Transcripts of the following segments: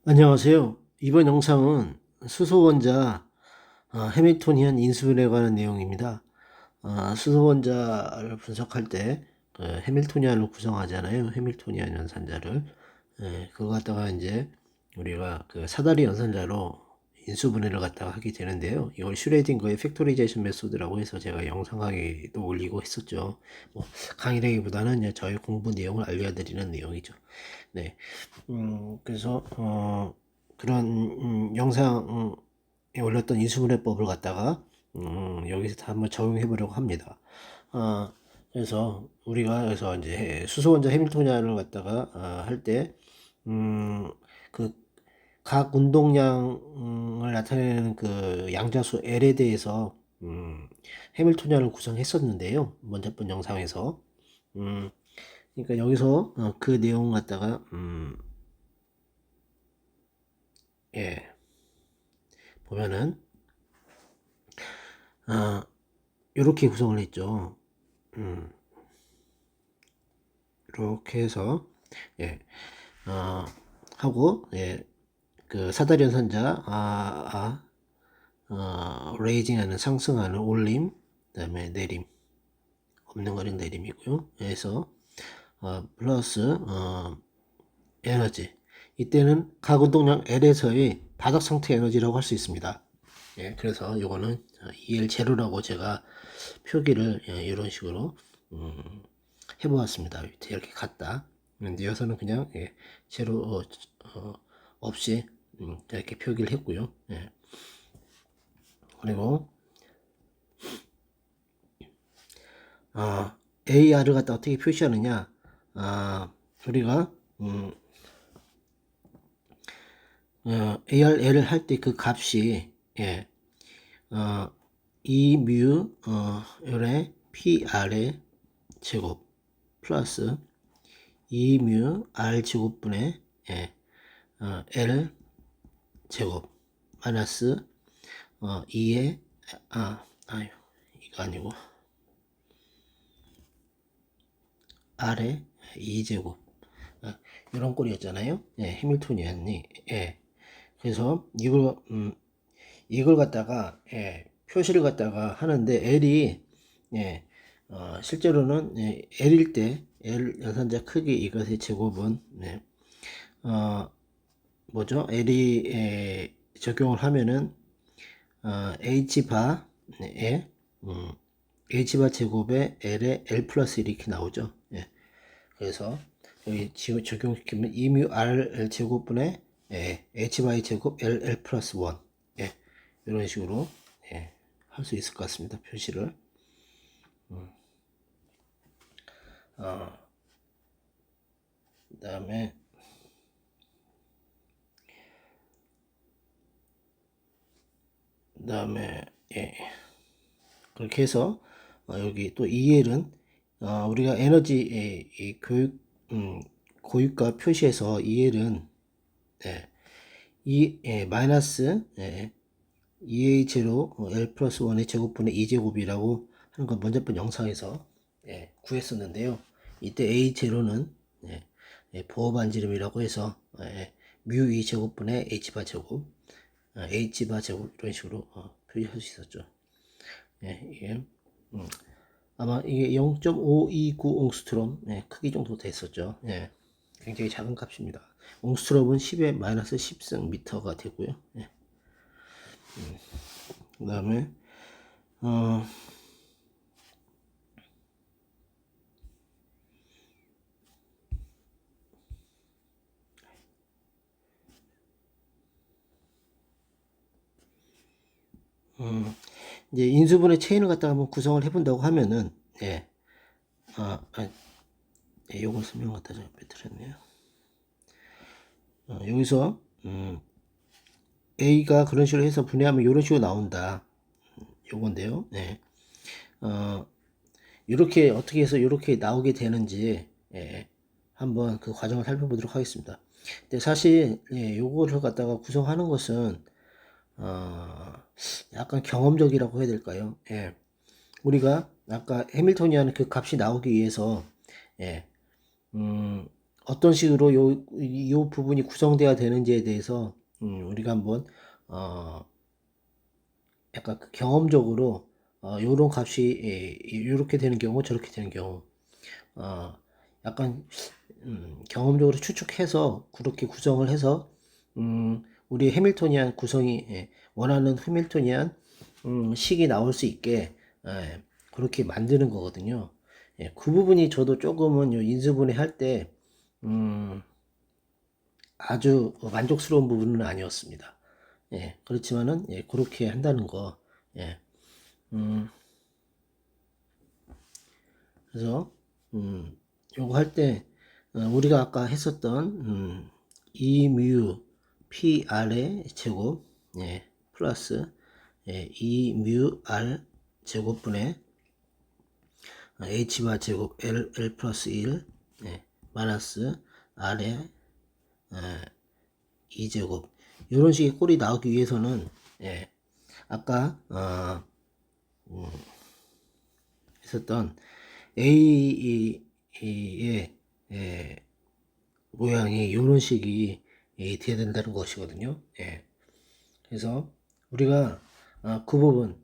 안녕하세요. 이번 영상은 수소원자 해밀토니안 인수분해에 관한 내용입니다. 수소원자를 분석할 때 해밀토니안을 구성하잖아요. 해밀토니안 연산자를. 그거 갖다가 이제 우리가 그 사다리 연산자로 인수분해를 갖다가 하게 되는데요. 이걸 슈레딩거의 팩토리제이션 메소드라고 해서 제가 영상 강의도 올리고 했었죠. 뭐 강의라기보다는 이제 저의 공부 내용을 알려드리는 내용이죠. 네. 그래서 그런 영상에 올렸던 인수분해법을 갖다가 여기서 다 한번 적용해 보려고 합니다. 그래서 우리가 여기서 이제 수소원자 해밀토니안을 갖다가 할 때 그 각 운동량을 나타내는 그 양자수 L에 대해서 해밀토니안을 구성했었는데요. 먼저 번 영상에서 그러니까 여기서 그 내용 갖다가 예, 보면은 이렇게 구성을 했죠. 이렇게 해서 예, 하고 그 사다리 연산자 레이징하는 상승하는 올림, 그다음에 내림, 없는 거는 내림이고요. 그래서 플러스 에너지. 이때는 각 운동량 L에서의 바닥 상태 에너지라고 할 수 있습니다. 예, 그래서 요거는 EL0라고 제가 표기를 이런 식으로 해보았습니다. 이렇게 갔다. 근데 여기서는 그냥 제로 없이 이렇게 표기를 했고요. 예. 그리고 AR을 갖다 어떻게 표시하느냐? 우리가 ARL을 할 때 그 값이 2뮤 요래 PR의 제곱 플러스 2뮤 R 제곱분의 L 제곱 마이너스 2의 이거 아니고 R의 2제곱 이런 꼴이었잖아요. 해밀토니안이 그래서 이걸 갖다가 표시를 갖다가 하는데 L이 실제로는 L일 때 L 연산자 크기 이것의 제곱은 뭐죠? L이 적용을 하면은 H바에 H바 제곱에 L에 L 플러스 1 이렇게 나오죠. 그래서 여기 적용시키면 2뮤 R 제곱분의 H바의 제곱 L 플러스 1 이런 식으로 할 수 있을 것 같습니다. 표시를. 그다음에 그렇게 해서 여기 또 EL은 우리가 에너지 교육 고유가 표시에서 EL은 마이너스 EA0 L 플러스 1의 제곱분의 2제곱이라고 하는 건 먼저 번 영상에서 구했었는데요. 이때 A0는 보호반지름이라고 해서 뮤 2제곱분의 H바 제곱 H바 제곱 이런 식으로 표시할 수 있었죠. 이게 아마 이게 0.529 옹스트롬 크기 정도 됐었죠. 굉장히 작은 값입니다. 옹스트롬은 10의 마이너스 10승 미터가 되고요. 그 다음에 이제 인수분해 체인을 갖다가 한번 구성을 해본다고 하면은 요걸 설명 갖다 좀 빼뜨렸네요. 여기서 A가 그런 식으로 해서 분해하면 이런 식으로 나온다. 요건데요. 이렇게 어떻게 해서 이렇게 나오게 되는지 한번 그 과정을 살펴보도록 하겠습니다. 근데 사실 요거를 갖다가 구성하는 것은 약간 경험적이라고 해야 될까요? 우리가 아까 해밀토니안 그 값이 나오기 위해서 어떤 식으로 요 부분이 구성돼야 되는지에 대해서 우리가 한번 약간 그 경험적으로 요런 값이 요렇게 되는 경우 저렇게 되는 경우 어, 약간 경험적으로 추측해서 그렇게 구성을 해서 우리 해밀토니안 구성이 원하는 해밀토니안 식이 나올 수 있게 그렇게 만드는 거거든요. 그 부분이 저도 조금은 요 인수분해 할때 아주 만족스러운 부분은 아니었습니다. 그렇지만은 그렇게 한다는 거. 음, 그래서 요거 할 때 우리가 아까 했었던 2뮤 Pr의 제곱 플러스 2뮤 R 제곱분의 H바 제곱 L 플러스 1 마이너스 R의 2제곱 이런 식의 꼴이 나오기 위해서는 아까 했었던 A의 모양이 이런 식이 돼야 된다는 것이거든요. 그래서 우리가 그 부분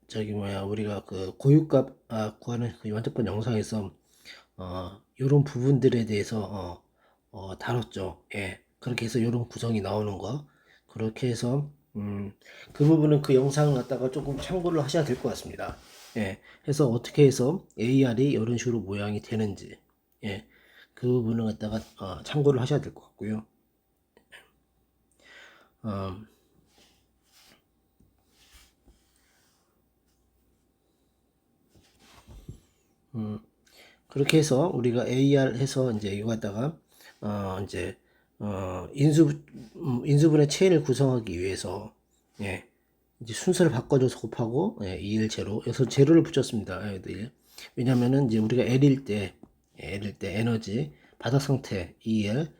저기 뭐야 우리가 그 고유값 구하는 그 완전번 영상에서 이런 부분들에 대해서 다뤘죠. 그렇게 해서 이런 구성이 나오는 거 그렇게 해서 그 부분은 그 영상을 갖다가 조금 참고를 하셔야 될 것 같습니다. 해서 어떻게 해서 AR이 이런 식으로 모양이 되는지 그 부분을 갖다가 참고를 하셔야 될 것 같고요. 그렇게 해서 우리가 AR 해서 이제 이거 갖다가 이제 인수분해 체인을 구성하기 위해서 이제 순서를 바꿔줘서 곱하고 2일 제로 여기서 제로를 붙였습니다. 왜냐면은 이제 우리가 L일 때 에너지 바닥 상태 2L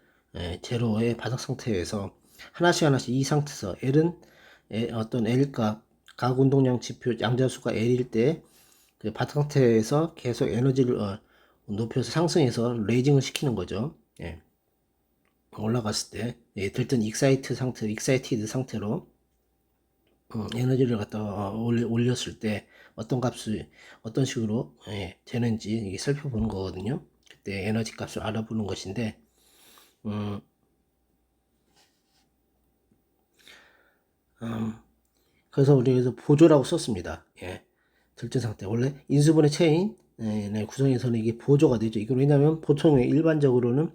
제로의 바닥 상태에서 하나씩 이 상태에서 L은 어떤 L 값 각 운동량 지표 양자수가 L일 때 그 바닥 상태에서 계속 에너지를 높여서 상승해서 레이징을 시키는 거죠. 올라갔을 때 들뜬 익사이티드 상태로 에너지를 갖다가 올렸을 때 어떤 값이 어떤 식으로 되는지 살펴보는 거거든요. 그때 에너지 값을 알아보는 것인데 그래서 우리가 보조라고 썼습니다. 들뜬 상태 원래 인수분해 체인 구성에서는 이게 보조가 되죠. 이거 왜냐하면 보통 일반적으로는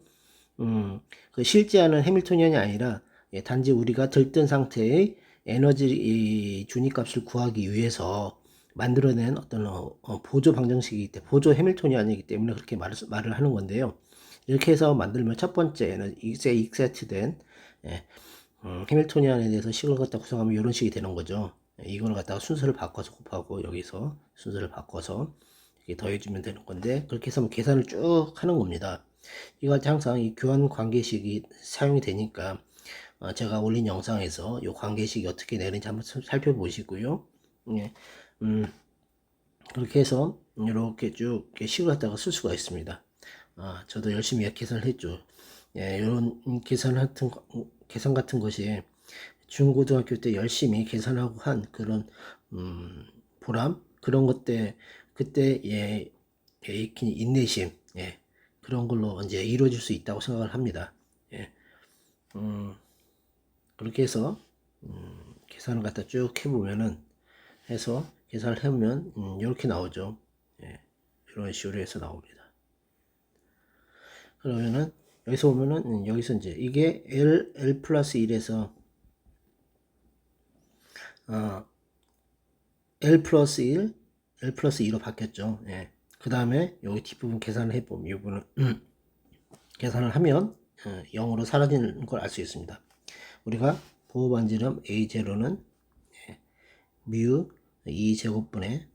그 실제하는 해밀토니안이 아니라 단지 우리가 들뜬 상태의 에너지 준위값을 구하기 위해서 만들어낸 어떤 보조 방정식이기 때문에 보조 해밀토니안이기 때문에 그렇게 말을 하는 건데요. 이렇게 해서 만들면 첫 번째 에너지 익세트된 해밀토니안에 대해서 식을 갖다 구성하면 이런 식이 되는 거죠. 이걸 갖다가 순서를 바꿔서 곱하고 여기서 순서를 바꿔서 이렇게 더해주면 되는 건데 그렇게 해서 계산을 쭉 하는 겁니다. 이거 항상 이 교환 관계식이 사용이 되니까 제가 올린 영상에서 이 관계식이 어떻게 내는지 한번 살펴보시고요. 그렇게 해서 이렇게 쭉 식을 갖다가 쓸 수가 있습니다. 저도 열심히 계산을 했죠. 이런 계산 같은 것이 중고등학교 때 열심히 계산하고 한 그런 보람 그런 것 때 그때 익힌 인내심 그런 걸로 이제 이루어질 수 있다고 생각을 합니다. 그렇게 해서 계산을 갖다 쭉 해보면은 해서 계산을 해보면 이렇게 나오죠. 이런 식으로 해서 나옵니다. 그러면은 여기서 보면은 여기서 이제 이게 L 플러스 1에서 L 플러스 1 L 플러스 2로 바뀌었죠. 그 다음에 여기 뒷부분 계산을 해보면 이부분은 계산을 하면 0으로 사라지는 걸 알 수 있습니다. 우리가 보호반지름 A0는 뮤 2제곱분의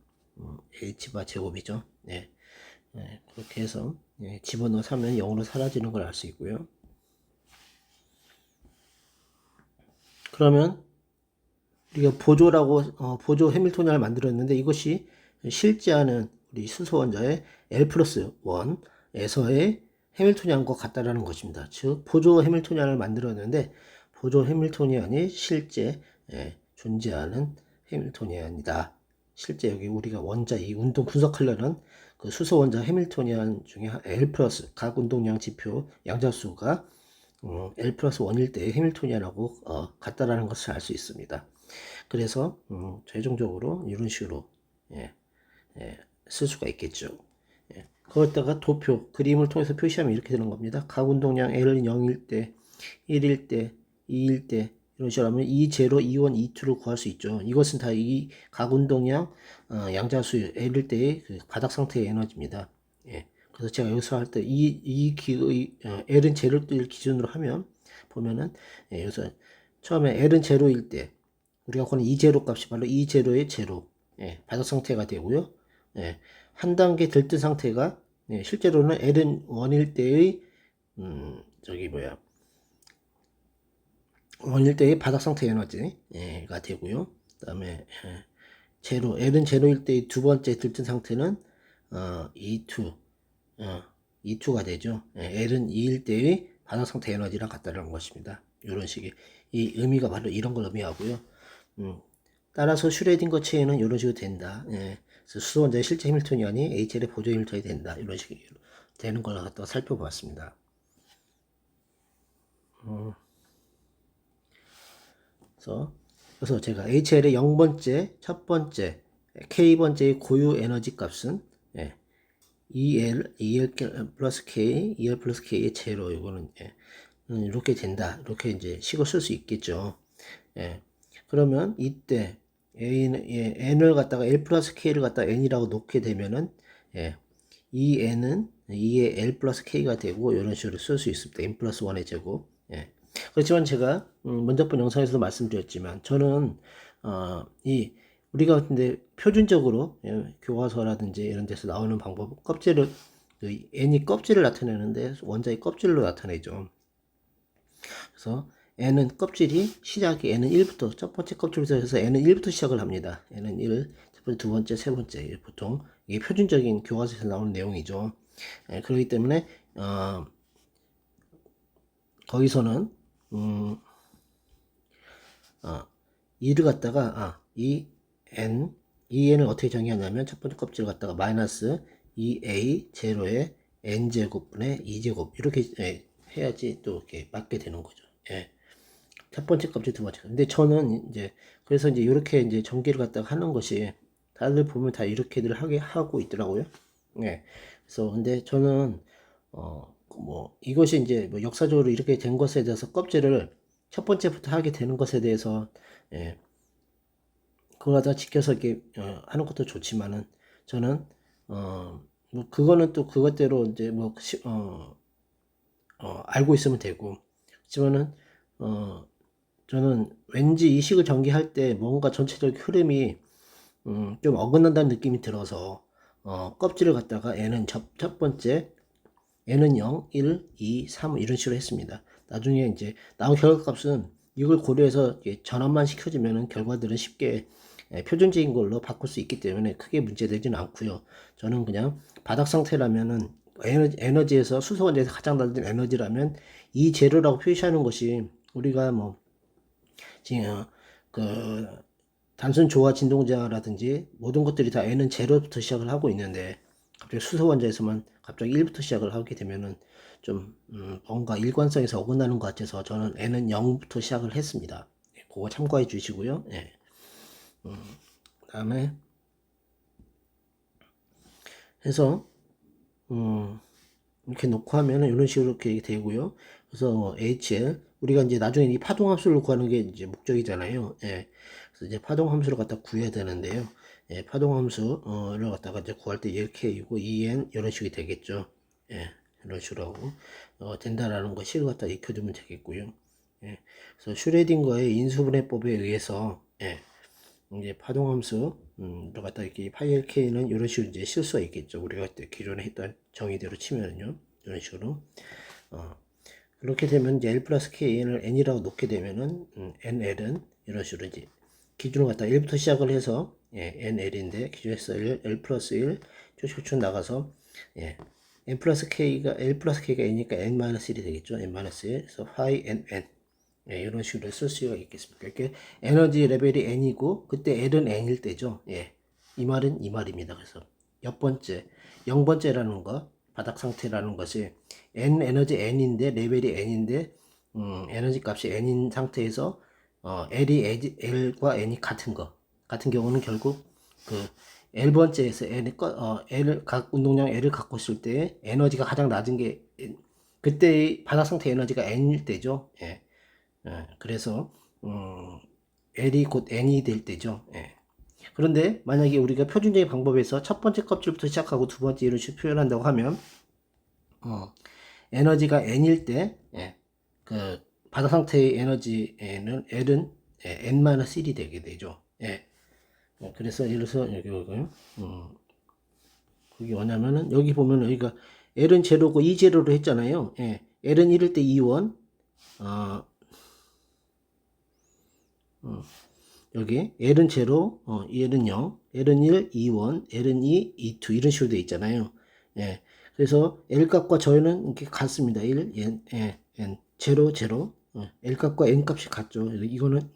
H바 제곱이죠. 그렇게 해서 집어넣어서 하면 0으로 사라지는 걸 알 수 있고요. 그러면 우리가 보조 해밀토니안을 만들었는데 이것이 실제하는 우리 수소 원자의 L 플러스 1에서의 해밀토니안과 같다라는 것입니다. 즉 보조 해밀토니안을 만들었는데 보조 해밀토니안이 실제 존재하는 해밀토니안이다. 실제 여기 우리가 원자 이 운동 분석하려는 그 수소 원자 해밀토니안 중에 L 플러스 각 운동량 지표 양자수가 L 플러스 1일 때 해밀토니안하고 같다라는 것을 알 수 있습니다. 그래서 최종적으로 이런 식으로 예, 쓸 수가 있겠죠. 거기다가 도표, 그림을 통해서 표시하면 이렇게 되는 겁니다. 각 운동량 L은 0일 때, 1일 때, 2일 때 이런 식으로 하면 E0, E1, E2를 구할 수 있죠. 이것은 다 이 각 운동량 양자수 L일 때의 그 바닥 상태의 에너지입니다. 예. 그래서 제가 여기서 할 때 L은 제로일 기준으로 하면 보면은 여기서 처음에 L은 제로일 때 우리가 구하는 E0 값이 바로 E0의 제로 바닥 상태가 되고요. 한 단계 들뜬 상태가 실제로는 L은 1일 때의 저기 뭐야 원일 때의 바닥 상태 에너지가 되고요. 그 다음에 제로 L은 제로일 때의 두 번째 들뜬 상태는 E2 E2가 되죠. L은 2일 때의 바닥 상태 에너지랑 같다는 것입니다. 이런 식의 이 의미가 바로 이런 걸 의미하고요. 따라서 슈레딩거 체인은 이런 식으로 된다. 수소 원자의 실제 해밀토니안이 HL의 보조 해밀토니안이 된다. 이런 식으로 되는 걸 갖다가 살펴보았습니다. 그래서 제가 HL의 0번째, 첫 번째, K번째의 고유 에너지 값은 EL 플러스 K, EL 플러스 K의 제로, 이거는 이렇게 된다. 이렇게 이제 식을 쓸 수 있겠죠. 그러면 이때 N을 갖다가 L 플러스 K를 갖다가 N이라고 놓게 되면은 이 N은 2의 L 플러스 K가 되고 이런 식으로 쓸 수 있습니다. N 플러스 1의 제곱. 그렇지만 제가 먼저 본 영상에서도 말씀드렸지만 저는 우리가 근데 표준적으로 교과서라든지 이런 데서 나오는 방법 껍질을 N이 껍질을 나타내는데 원자의 껍질로 나타내죠. 그래서 N은 껍질이 시작이 N은 1부터 첫 번째 껍질부터 해서 N은 1부터 시작을 합니다. N은 1, 첫 번째, 두 번째, 세 번째 보통 이게 표준적인 교과서에서 나오는 내용이죠. 그렇기 때문에 거기서는 이를 갖다가 이 N을 어떻게 정의하냐면 첫 번째 껍질을 갖다가 마이너스 2A 제로에 N제곱분의 2제곱 이렇게 해야지 또 이렇게 맞게 되는 거죠. 첫 번째 껍질, 두 번째. 근데 저는 이제 그래서 이제 이렇게 이제 전개를 갖다가 하는 것이 다들 보면 다 이렇게들 하고 있더라고요. 그래서 근데 저는 뭐 이것이 이제 뭐 역사적으로 이렇게 된 것에 대해서 껍질을 첫 번째부터 하게 되는 것에 대해서 그걸 다 지켜서 이렇게 하는 것도 좋지만은 저는 뭐 그거는 또 그것대로 이제 뭐 알고 있으면 되고 그렇지만은 저는 왠지 이 식을 전개할 때 뭔가 전체적 흐름이 좀 어긋난다는 느낌이 들어서 껍질을 갖다가 N은 첫 번째 N은 0, 1, 2, 3 이런 식으로 했습니다. 나중에 이제 나온 결과값은 이걸 고려해서 전환만 시켜주면은 결과들은 쉽게 표준적인 걸로 바꿀 수 있기 때문에 크게 문제되지는 않고요. 저는 그냥 바닥 상태라면은 에너지에서 수소 원자에서 가장 낮은 에너지라면 이 재료라고 표시하는 것이 우리가 뭐 지금 그 단순 조화 진동자라든지 모든 것들이 다 N은 제로부터 시작을 하고 있는데 갑자기 수소 원자에서만 갑자기 1부터 시작을 하게 되면은 좀 뭔가 일관성에서 어긋나는 것 같아서 저는 N은 0부터 시작을 했습니다. 그거 참고해 주시고요. 다음에 해서 이렇게 놓고 하면은 이런 식으로 이렇게 되고요. 그래서 HL 우리가 이제 나중에 이 파동 함수를 구하는 게 이제 목적이잖아요. 그래서 이제 파동 함수를 갖다 구해야 되는데요. 파동 함수를 갖다가 이제 구할 때 이렇게 이고 2n 이런 식이 되겠죠. 이런 식으로 하고 된다라는 거 식을 갖다 익혀두면 되겠고요. 그래서 슈레딩거의 인수분해법에 의해서 이제 파동함수 갖다 이렇게 파이 K는 이런 식으로 이제 쓸 수가 있겠죠. 우리가 그때 기존에 했던 정의대로 치면요. 이런 식으로 그렇게 되면 이제 L 플러스 Kn을 N이라고 놓게 되면은 NL은 이런 식으로 이제 기준을 갖다 1부터 시작을 해서 NL인데 기준에서 L 플러스 1 쭉쭉쭉 나가서 n 플러스 k가 l 플러스 k가 n이니까 n 마이너스 1이 되겠죠. n 마이너스 1. 그래서 phi n n. 예, 이런 식으로 쓸 수가 있겠습니다. 이렇게 에너지 레벨이 n이고 그때 l은 n일 때죠. 예. 이 말은 이 말입니다. 그래서 몇 번째 0번째라는 거 바닥 상태라는 것이 n 에너지 n인데 레벨이 n인데 에너지 값이 n인 상태에서 L이 L과 N이 같은 거. 같은 경우는 결국 그 L번째에서 L을 각 운동량 L을 갖고 있을 때 에너지가 가장 낮은 게 그때의 바닥 상태 에너지가 N일 때죠. 예. 그래서 L이 곧 N이 될 때죠. 예. 그런데 만약에 우리가 표준적인 방법에서 첫 번째 껍질부터 시작하고 두 번째 이런 식으로 표현한다고 하면 에너지가 N일 때 예. 그 바다 상태의 에너지에는 L은 N-1이 되게 되죠. 예. 그래서 예를 들어서 여기 그게 뭐냐면은 여기 보면 여기가 L은 제로고 E 제로로 했잖아요. 예. L은 1일 때 E1 여기 L은 제로, L은 0, L은 1, E1, L은 2, E2 이런 식으로 되어 있잖아요. 예. 그래서 L 값과 저희는 이렇게 같습니다. 1, N, N, 제로, 제로. L 값과 N 값이 같죠. 이거는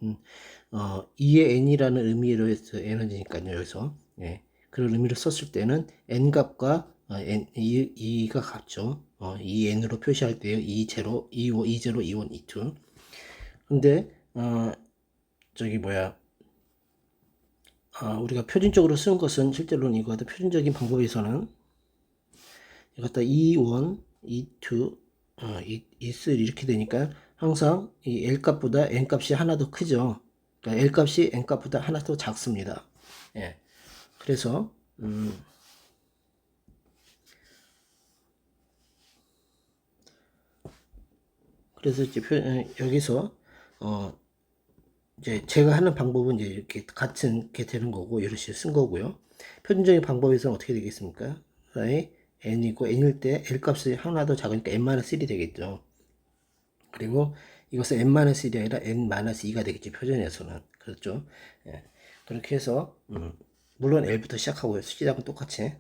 2의 N이라는 의미로 해서 에너지니까요. 여기서 예. 그런 의미로 썼을 때는 N 값과 N, 2가 같죠. 2N으로 표시할 때요. 2, 제로, 2, 2, 제로, 2, 1, 2, 2. 근데 저기 뭐야 우리가 표준적으로 쓰는 것은 실제로는 이거 같은 표준적인 방법에서는 이거 갖다 E1, E2, E3 이렇게 되니까 항상 이 L 값보다 N 값이 하나 더 크죠. 그러니까 L 값이 N 값보다 하나 더 작습니다. 예. 그래서 이제 여기서 이제 제가 하는 방법은 이제 이렇게 같은 게 되는 거고 이런 식으로 쓴 거고요. 표준적인 방법에서는 어떻게 되겠습니까? n이고 n일 때 l 값이 하나 더 작으니까 n-1이 되겠죠. 그리고 이것은 n-1이 아니라 n-2가 되겠지 표준에서는. 그렇죠. 예. 그렇게 해서 물론 l부터 시작하고요. 시작은 똑같이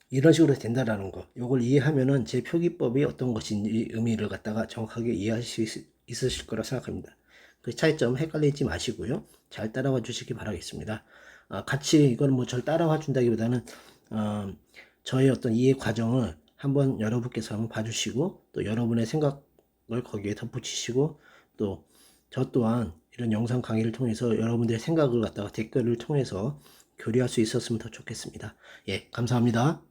이런 식으로 된다라는 거. 요걸 이해하면은 제 표기법이 어떤 것인지 의미를 갖다가 정확하게 이해하실 수 있으실 거라 생각합니다. 그 차이점 헷갈리지 마시고요. 잘 따라와 주시기 바라겠습니다. 같이 이거는 뭐 절 따라와 준다기보다는 저의 어떤 이해 과정을 한번 여러분께서 한번 봐주시고 또 여러분의 생각을 거기에 덧붙이시고 또 저 또한 이런 영상 강의를 통해서 여러분들의 생각을 갖다가 댓글을 통해서 교류할 수 있었으면 더 좋겠습니다. 예, 감사합니다.